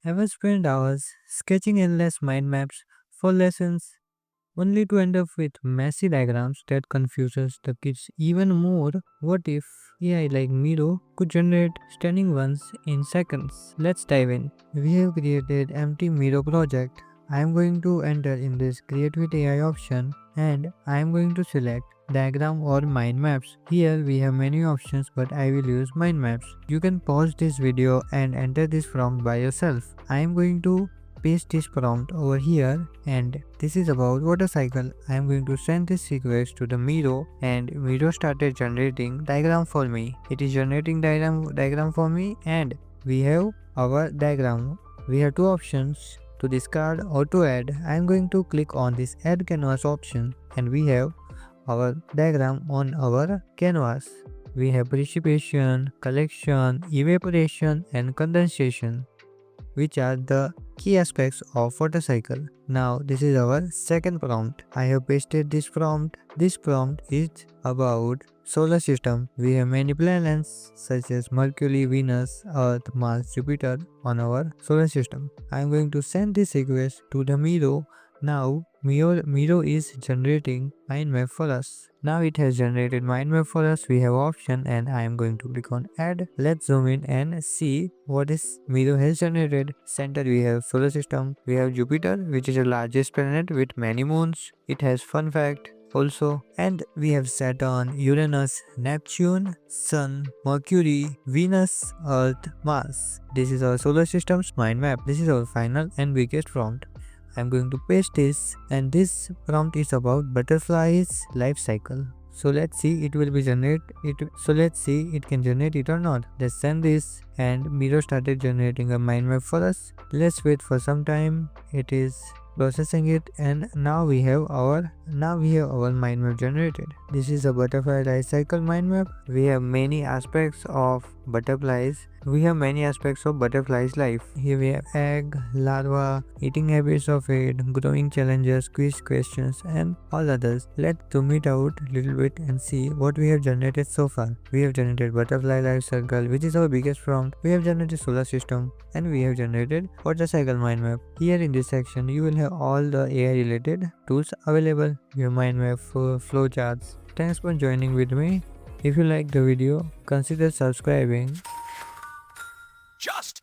Ever spent hours sketching endless mind maps for lessons only to end up with messy diagrams that confuses the kids even more? What if AI like Miro could generate stunning ones in seconds? Let's dive in. We have created empty Miro project. I am going to enter in this create with AI option and I am going to select diagram or mind maps. Here we have many options but I will use mind maps. You can pause this video and enter this prompt by yourself. I am going to paste this prompt over here and this is about water cycle. I am going to send this request to the Miro and Miro started generating diagram for me. It is generating diagram for me and we have our diagram. We have two options to discard or to add. I am going to click on this add canvas option and we have our diagram on our canvas. We have precipitation, collection, evaporation and condensation, which are the key aspects of water cycle. Now this is our second prompt. I have pasted this prompt. This prompt is about solar system. We have many planets such as Mercury, Venus, Earth, Mars, Jupiter on our solar system. I am going to send this request to the Miro. Now Miro is generating mind map for us. Now it has generated mind map for us. We have option and I am going to click on add. Let's zoom in and see what is Miro has generated. Center we have solar system. We have Jupiter, which is the largest planet with many moons. It has fun fact also, and we have Saturn, Uranus, Neptune, Sun, Mercury, Venus, Earth, Mars. This is our solar system's mind map. This is our final and biggest prompt. I'm going to paste this and this prompt is about butterflies life cycle. So let's see it will be generate it. So let's see it can generate it or not. Let's send this and Miro started generating a mind map for us. Let's wait for some time. It is processing it and now we have our mind map generated. This is a butterfly life cycle mind map. We have many aspects of butterflies. Life. Here we have egg, larva, eating habits of it, growing challenges, quiz questions and all others. Let's zoom it out a little bit and see what we have generated so far. We have generated butterfly life cycle, which is our biggest prompt. We have generated solar system and we have generated water cycle mind map. Here in this section you will have all the AI related tools available. Your mind map, flow charts. Thanks for joining with me. If you like the video, consider subscribing. Just